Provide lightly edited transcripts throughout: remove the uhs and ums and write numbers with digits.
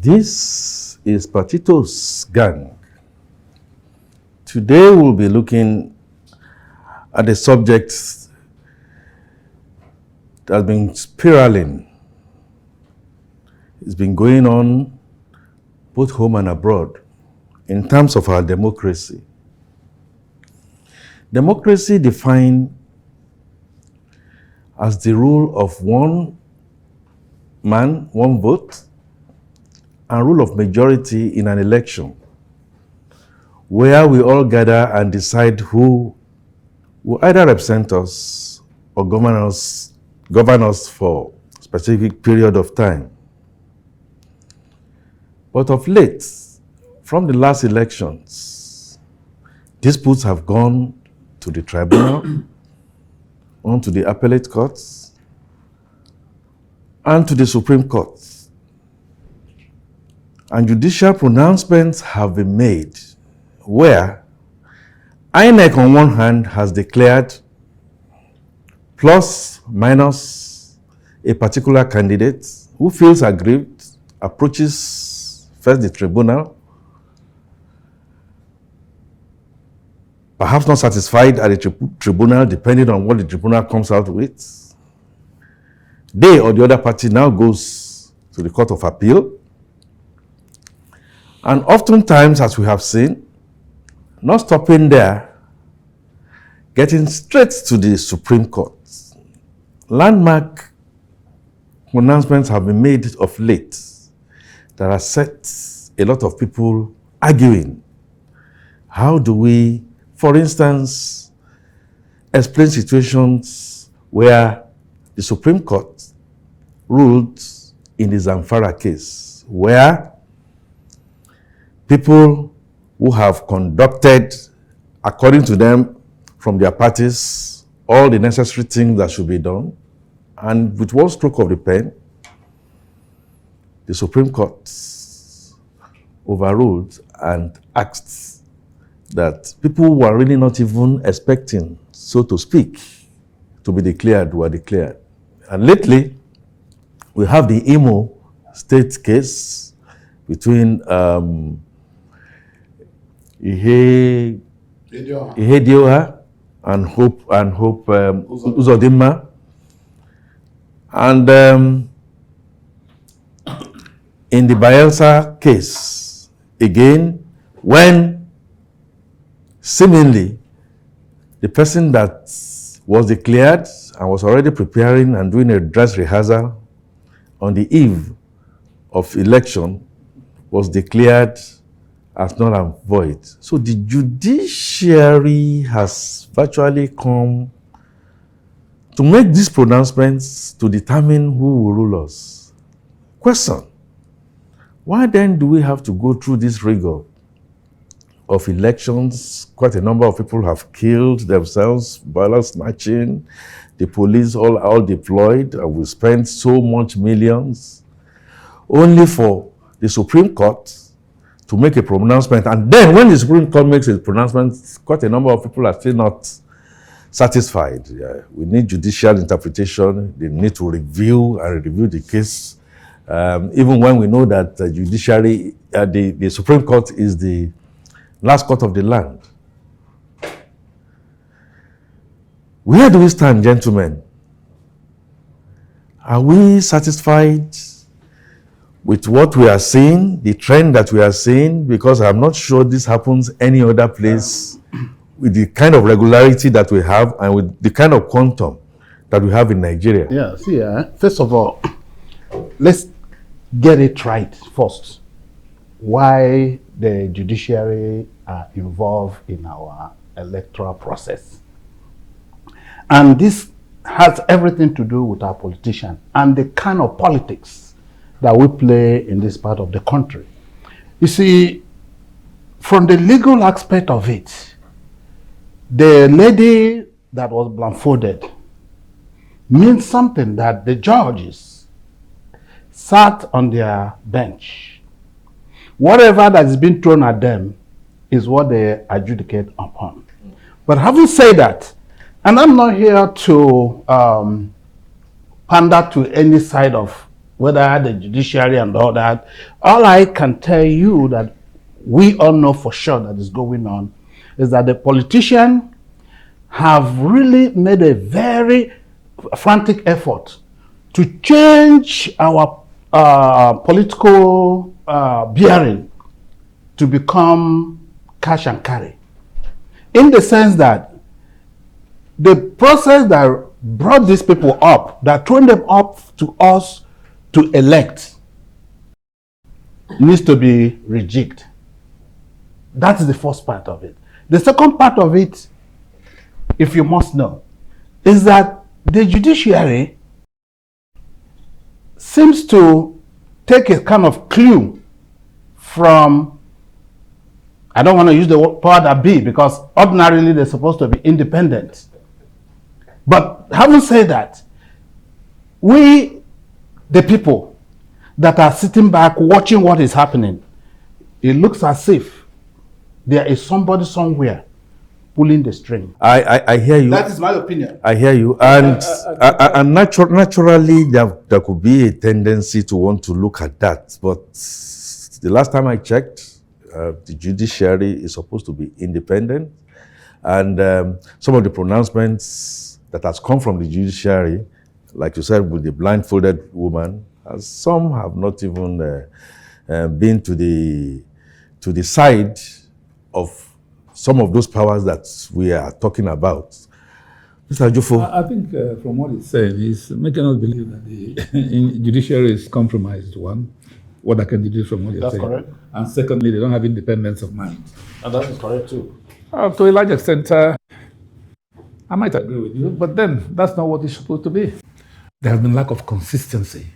This is Patitos Gang. Today we'll be looking at a subject that has been spiraling. It's been going on both home and abroad in terms of our democracy. Democracy defined as the rule of one man, one vote, and rule of majority in an election, where we all gather and decide who will either represent us or govern us for a specific period of time. But of late, from the last elections, disputes have gone to the tribunal, on to the appellate courts, and to the Supreme Court. And judicial pronouncements have been made where INEC on one hand has declared plus minus a particular candidate who feels aggrieved, approaches first the tribunal, perhaps not satisfied at the tribunal, depending on what the tribunal comes out with. They or the other party now goes to the Court of Appeal. And oftentimes, as we have seen, not stopping there, getting straight to the Supreme Court. Landmark pronouncements have been made of late that have set a lot of people arguing. How do we, for instance, explain situations where the Supreme Court ruled in the Zamfara case, where people who have conducted, according to them, from their parties, all the necessary things that should be done, and with one stroke of the pen, the Supreme Court overruled and asked that people who were really not even expecting, so to speak, to be declared were declared. And lately, we have the Imo State case between Ihedioha and Hope Uzodinma. And in the Bayelsa case, again, when seemingly the person that was declared and was already preparing and doing a dress rehearsal on the eve of election was declared as null and void. So the judiciary has virtually come to make these pronouncements to determine who will rule us. Question: why then do we have to go through this rigor of elections? Quite a number of people have killed themselves, ballot snatching, the police all deployed, and we spent so much millions, only for the Supreme Court to make a pronouncement. And then when the Supreme Court makes a pronouncement, quite a number of people are still not satisfied. We need judicial interpretation. They need to review the case. Even when we know that the judiciary, the Supreme Court is the last court of the land. Where do we stand, gentlemen? Are we satisfied with what we are seeing, the trend that we are seeing? Because I'm not sure this happens any other place with the kind of regularity that we have and with the kind of quantum that we have in Nigeria. Yeah, see, first of all, let's get it right first. Why the judiciary are involved in our electoral process. And this has everything to do with our politicians and the kind of politics that we play in this part of the country. You see, from the legal aspect of it, the lady that was blindfolded means something that the judges sat on their bench. Whatever that is being thrown at them is what they adjudicate upon. But having said that, and I'm not here to pander to any side of whether the judiciary and all that. All I can tell you that we all know for sure that is going on is that the politicians have really made a very frantic effort to change our political bearing to become cash and carry. In the sense that the process that brought these people up, that turned them up to us to elect, needs to be rejigged. That is the first part of it. The second part of it, if you must know, is that the judiciary seems to take a kind of clue from, I don't want to use the word power that be, because ordinarily they're supposed to be independent. But having said that, we, the people that are sitting back watching what is happening, it looks as if there is somebody somewhere pulling the string. I hear you. That is my opinion. I hear you. And naturally, there could be a tendency to want to look at that. But the last time I checked, the judiciary is supposed to be independent. And some of the pronouncements that has come from the judiciary, like you said, with the blindfolded woman, some have not even been to the side of some of those powers that we are talking about. Mr. Jufo. I think from what he's saying, he's making us believe that the judiciary is compromised, one, what I can deduce from what you're saying. That's correct. And secondly, they don't have independence of mind. And that is correct too. To a large extent, I might agree with you, but then that's not what it's supposed to be. There has been lack of consistency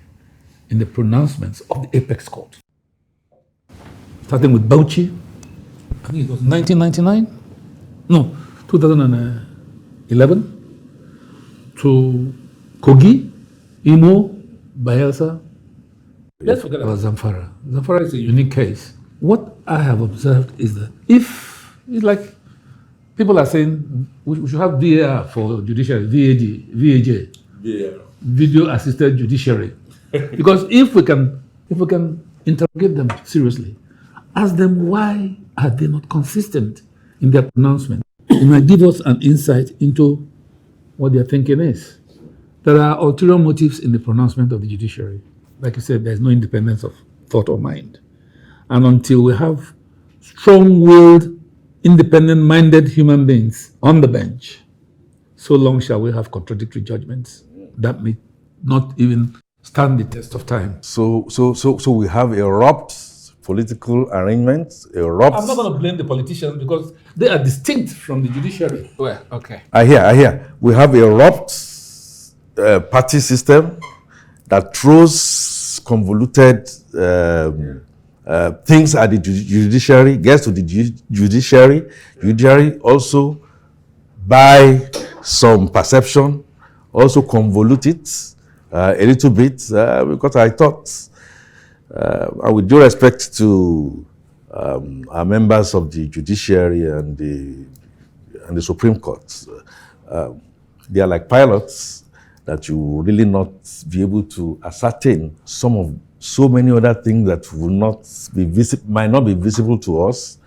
in the pronouncements of the apex court. Starting with Bauchi, I think it was 1999? No, 2011, to Kogi, Imo, Bayelsa. Let's forget about Zamfara. Zamfara is a unique case. What I have observed is that if, it's like, people are saying we should have VAR for judiciary, VAJ, video assisted judiciary, because if we can interrogate them seriously, ask them why are they not consistent in their pronouncement. It might give us an insight into what their thinking is. There are ulterior motives in the pronouncement of the judiciary. Like you said, there's no independence of thought or mind, and until we have strong-willed, independent-minded human beings on the bench, so long shall we have contradictory judgments that may not even stand the test of time. So we have a corrupt political arrangement, a corrupt... I'm not going to blame the politicians because they are distinct from the judiciary. Well, okay. I hear. We have a corrupt party system that throws convoluted things at the judiciary, gets to the judiciary also, by some perception, also convolute it a little bit, because I thought, and with due respect to our members of the judiciary and the Supreme Court, they are like pilots that you will really not be able to ascertain so many other things that will not be might not be visible to us,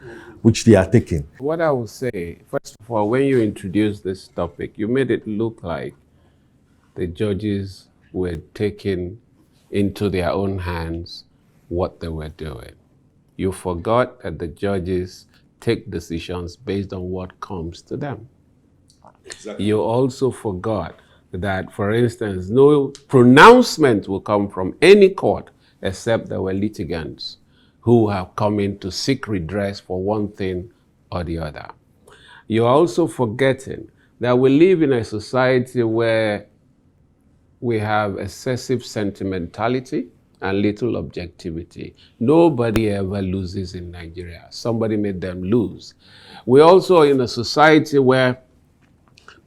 which they are taking. What I would say, first of all, when you introduced this topic, you made it look like the judges were taking into their own hands what they were doing. You forgot that the judges take decisions based on what comes to them. Exactly. You also forgot that, for instance, no pronouncement will come from any court except there were litigants who have come in to seek redress for one thing or the other. You're also forgetting that we live in a society where we have excessive sentimentality and little objectivity. Nobody ever loses in Nigeria. Somebody made them lose. We're also in a society where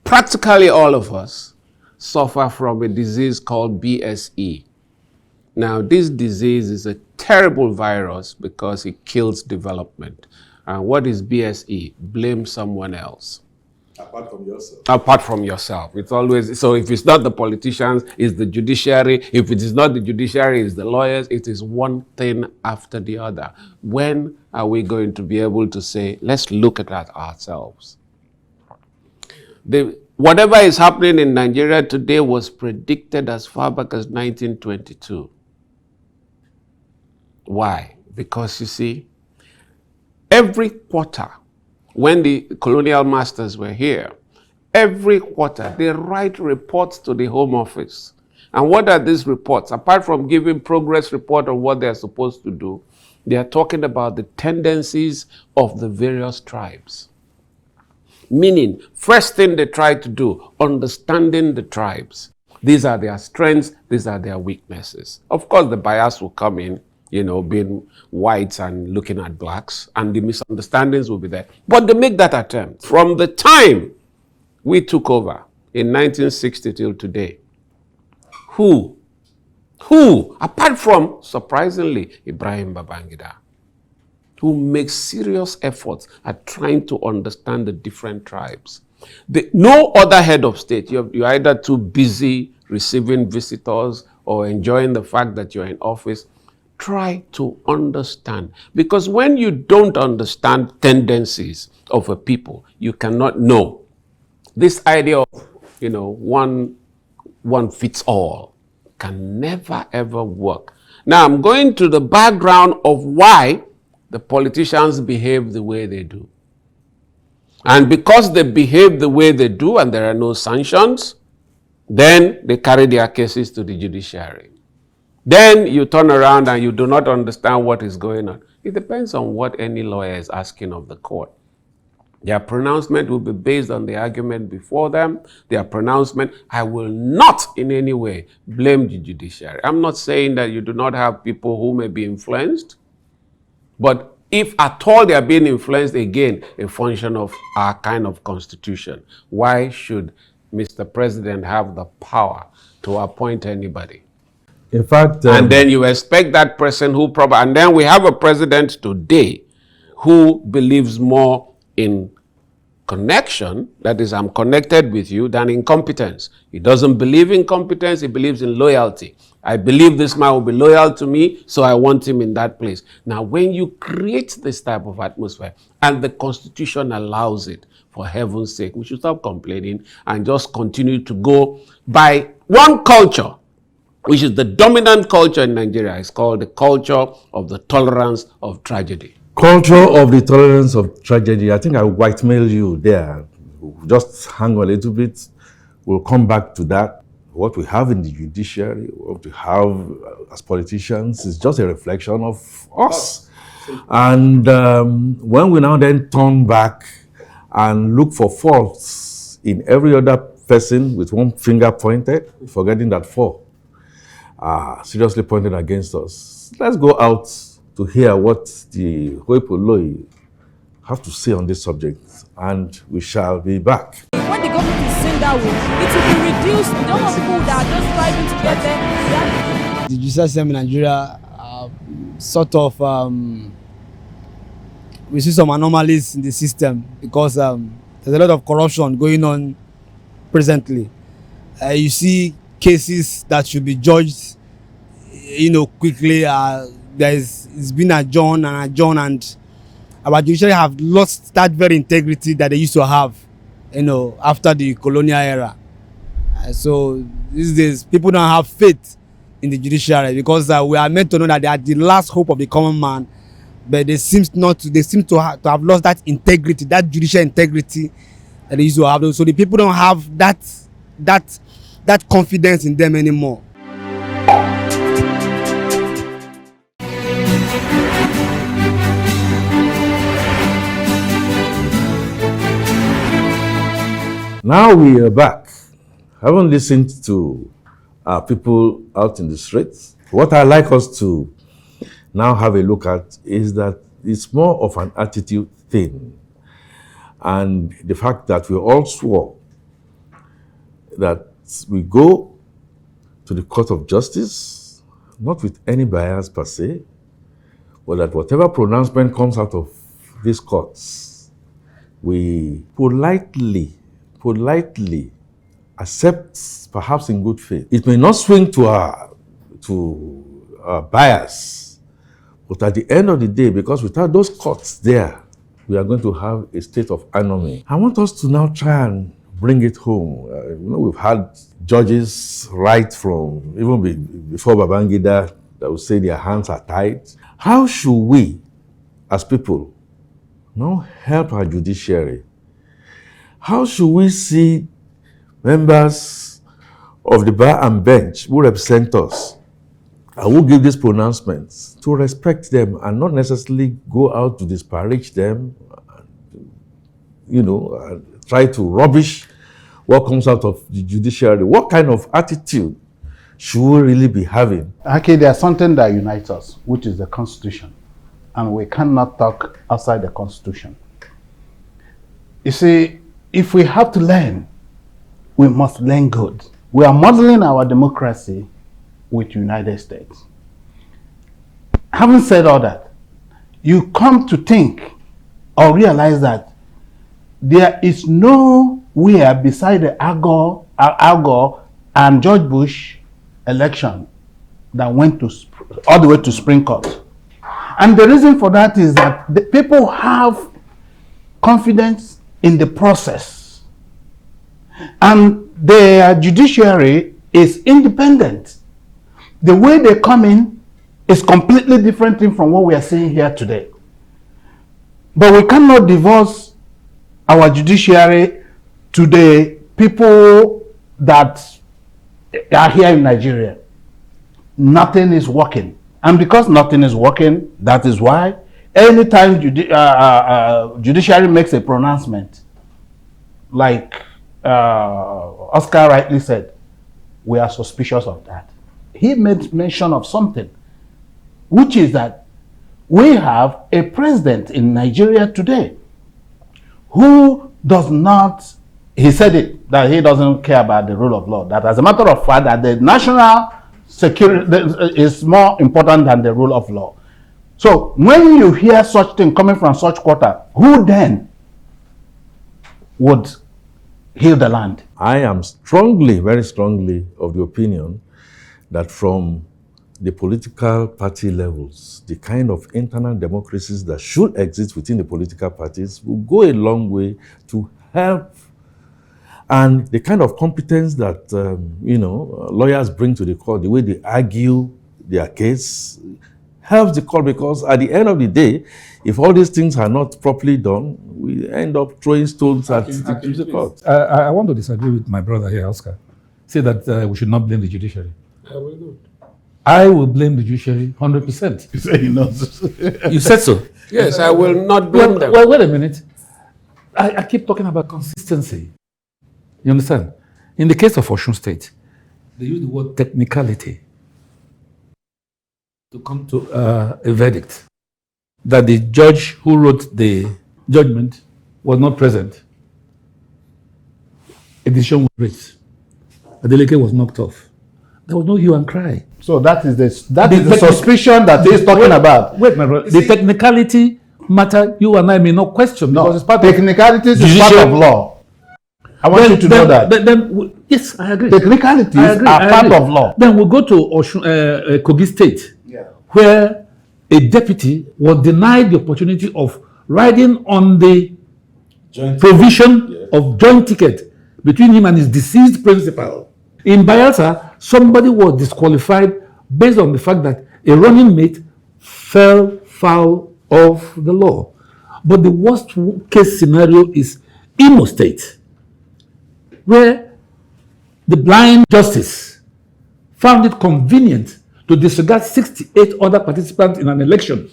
practically all of us suffer from a disease called BSE. Now, this disease is a terrible virus because it kills development. And what is BSE? Blame someone else. Apart from yourself. Apart from yourself. It's always, so if it's not the politicians, it's the judiciary. If it is not the judiciary, it's the lawyers. It is one thing after the other. When are we going to be able to say, let's look at that ourselves? Whatever is happening in Nigeria today was predicted as far back as 1922. Why? Because you see, every quarter, when the colonial masters were here, every quarter they write reports to the Home Office. And what are these reports? Apart from giving progress report of what they're supposed to do, they are talking about the tendencies of the various tribes. Meaning, first thing they try to do, understanding the tribes. These are their strengths, these are their weaknesses. Of course, the bias will come in, being whites and looking at blacks, and the misunderstandings will be there. But they make that attempt. From the time we took over in 1960 till today, who, apart from, surprisingly, Ibrahim Babangida, who makes serious efforts at trying to understand the different tribes. No other head of state, you're either too busy receiving visitors or enjoying the fact that you're in office. Try to understand. Because when you don't understand tendencies of a people, you cannot know. This idea of, one fits all can never ever work. Now I'm going to the background of why the politicians behave the way they do. And because they behave the way they do and there are no sanctions, then they carry their cases to the judiciary. Then you turn around and you do not understand what is going on. It depends on what any lawyer is asking of the court. Their pronouncement will be based on the argument before them. Their pronouncement, I will not in any way blame the judiciary. I'm not saying that you do not have people who may be influenced, but if at all they are being influenced, again, a function of our kind of constitution, why should Mr. President have the power to appoint anybody? In fact, and then you expect that person who probably, and then we have a president today who believes more in connection, that is, I'm connected with you, than in competence. He doesn't believe in competence, he believes in loyalty. I believe this man will be loyal to me, so I want him in that place. Now, when you create this type of atmosphere, and the Constitution allows it, for heaven's sake, we should stop complaining and just continue to go by one culture, which is the dominant culture in Nigeria. It's called the culture of the tolerance of tragedy. Culture of the tolerance of tragedy. I think I whitemail you there. Just hang on a little bit. We'll come back to that. What we have in the judiciary, what we have as politicians is just a reflection of us. And when we now then turn back and look for faults in every other person with one finger pointed, forgetting that four are seriously pointed against us. Let's go out to hear what the Hoipoloi have to say on this subject, and we shall be back. When the government is saying that way, it will be reduced. We don't want people that are just striving to get there. The judicial system in Nigeria sort of we see some anomalies in the system because there's a lot of corruption going on presently. You see cases that should be judged, quickly. It's been adjourned, and our judiciary have lost that very integrity that they used to have, after the colonial era. So these days, people don't have faith in the judiciary because we are meant to know that they are the last hope of the common man, but they seem to have lost that integrity, that judicial integrity that they used to have. So the people don't have that confidence in them anymore. Now we are back. I haven't listened to people out in the streets. What I like us to now have a look at is that it's more of an attitude thing. And the fact that we all swore that we go to the court of justice, not with any bias per se, but that whatever pronouncement comes out of these courts, we politely politely accepts, perhaps in good faith. It may not swing to our bias, but at the end of the day, because without those courts there, we are going to have a state of anarchy. I want us to now try and bring it home. We've had judges right from even before Babangida that would say their hands are tied. How should we, as people, now help our judiciary? How should we see members of the bar and bench who represent us and who give these pronouncements to respect them and not necessarily go out to disparage them, and try to rubbish what comes out of the judiciary? What kind of attitude should we really be having? Okay, there's something that unites us, which is the Constitution. And we cannot talk outside the Constitution. You see, if we have to learn, we must learn good. We are modeling our democracy with United States. Having said all that, you come to think or realize that there is nowhere beside the Al Gore and George Bush election that went to all the way to Supreme Court. And the reason for that is that the people have confidence in the process. And their judiciary is independent. The way they come in is completely different from what we are seeing here today. But we cannot divorce our judiciary to the people that are here in Nigeria. Nothing is working. And because nothing is working, that is why anytime judiciary makes a pronouncement, like Oscar rightly said, we are suspicious of that. He made mention of something, which is that we have a president in Nigeria today who does not, he said it, that he doesn't care about the rule of law. That as a matter of fact, that the national security is more important than the rule of law. So when you hear such thing coming from such quarter, who then would heal the land? I am strongly, very strongly of the opinion that from the political party levels, the kind of internal democracies that should exist within the political parties will go a long way to help. And the kind of competence that, lawyers bring to the court, the way they argue their case, helps the court, because at the end of the day, if all these things are not properly done, we end up throwing stones at the court. I want to disagree with my brother here, Oscar. Say that we should not blame the judiciary. I will blame the judiciary 100%. You say he knows. You said so. Yes, I will not blame them. Well, wait a minute. I keep talking about consistency. You understand? In the case of Osun State, they use the word technicality to come to a verdict that the judge who wrote the judgment was not present. A decision was raised. A delegate was knocked off. There was no hue and cry. So that is the suspicion that he's talking about. Wait, my brother. The technicality matter you and I may not question because it's part of technicalities is part of law. I want you to know that. Yes, I agree. Technicalities are part of law. Then we'll go to Kogi State, where a deputy was denied the opportunity of riding on the provision of joint ticket between him and his deceased principal. In Bayelsa, somebody was disqualified based on the fact that a running mate fell foul of the law. But the worst case scenario is Imo State, where the blind justice found it convenient to disregard 68 other participants in an election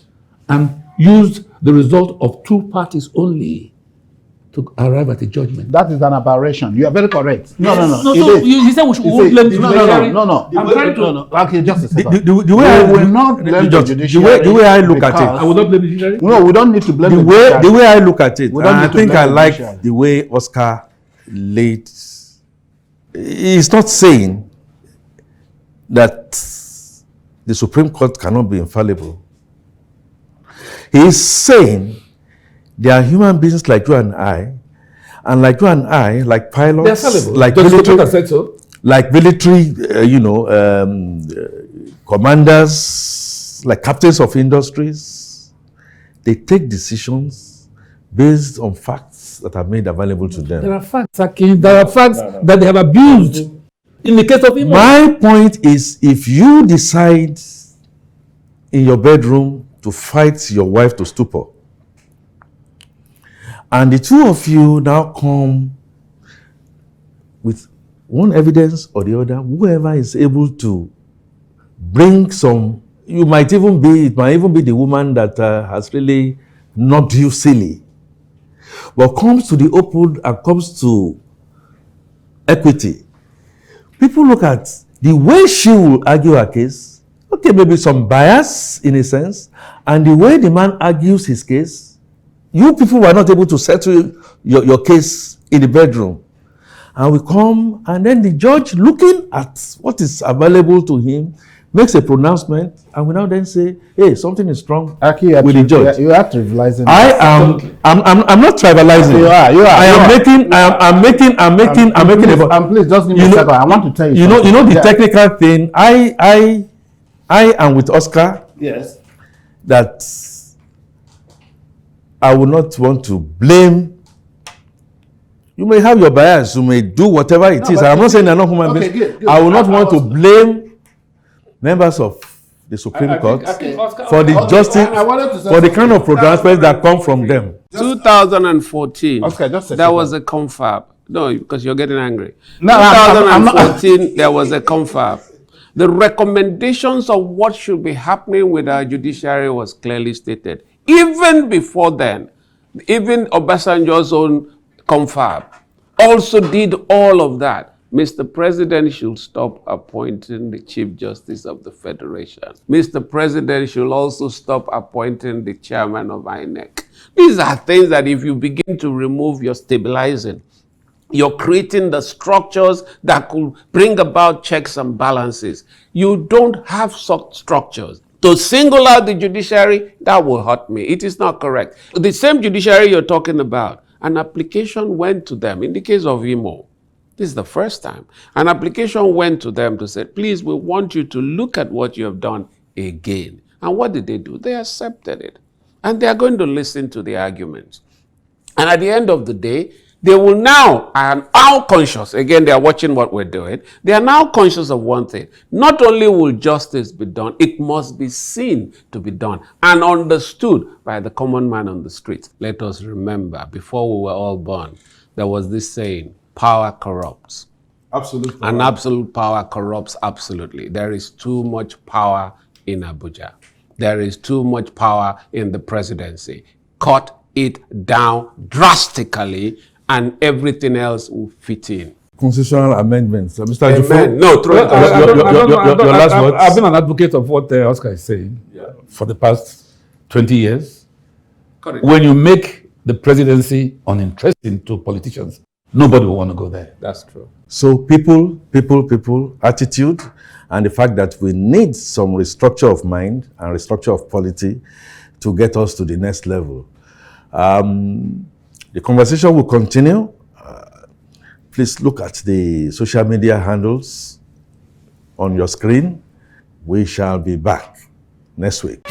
and used the result of 2 parties only to arrive at a judgment. That is an aberration. You are very correct. No. You said we should blame the judiciary. No. I'm trying to. Okay, just The way I will not blame the judiciary. The way I look at it, I will not blame the judiciary. No, we don't need to blame the judiciary. The way I look at it, and I think I like judiciary. the way Oscar laid. He's not saying that the Supreme Court cannot be infallible. He is saying there are human beings like you and I, And like you and I, like They're pilots, sellable. like Judge military, Sokoto said so. like military, commanders, like captains of industries, they take decisions based on facts that are made available to them. There are facts, Akin. There are facts that they have abused. In the case of Imo. My point is, if you decide in your bedroom to fight your wife to stupor, and the two of you now come with one evidence or the other, whoever is able to bring some, it might even be the woman that has really knocked you silly, but comes to the open and comes to equity. People look at the way she will argue her case, okay, maybe some bias in a sense, and the way the man argues his case, you people were not able to settle your case in the bedroom. And we come, and then the judge, looking at what is available to him, makes a pronouncement, and we now then say, hey, something is wrong with the judge. You are trivializing. I'm not trivializing. You are. I'm making And please, just give me a second. I want to tell you. You know the technical thing. I am with Oscar. Yes. That I would not want to blame. You may have your bias. You may do whatever it is. I'm not saying they're not human beings. Good. I will not want to blame members of the Supreme Court for the justice, for the kind of pronouncements that come from them. 2014, Oscar, just a there second. was a confab. No, because you're getting angry. No, I'm not- 2014, there was a confab. The recommendations of what should be happening with our judiciary was clearly stated. Even before then, even Obasanjo's own confab also did all of that. Mr. President should stop appointing the Chief Justice of the Federation. Mr. President should also stop appointing the chairman of INEC. These are things that if you begin to remove, you're stabilizing. You're creating the structures that could bring about checks and balances. You don't have such structures. To single out the judiciary, that will hurt me. It is not correct. The same judiciary you're talking about, an application went to them. In the case of Imo, this is the first time. An application went to them to say, please, we want you to look at what you have done again. And what did they do? They accepted it. And they are going to listen to the arguments. And at the end of the day, they will now, and are conscious, again, they are watching what we're doing, they are now conscious of one thing. Not only will justice be done, it must be seen to be done and understood by the common man on the street. Let us remember, before we were all born, there was this saying, power corrupts. Absolutely. And absolute power corrupts absolutely. There is too much power in Abuja. There is too much power in the presidency. Cut it down drastically and everything else will fit in. Constitutional amendments. Mr. Amen. Jufo, No, throw it out. your last words. I've been an advocate of what Oscar is saying for the past 20 years. Correct. When you make the presidency uninteresting to politicians, nobody will want to go there. That's true. So people, attitude, and the fact that we need some restructure of mind and restructure of polity to get us to the next level. The conversation will continue. Please look at the social media handles on your screen. We shall be back next week.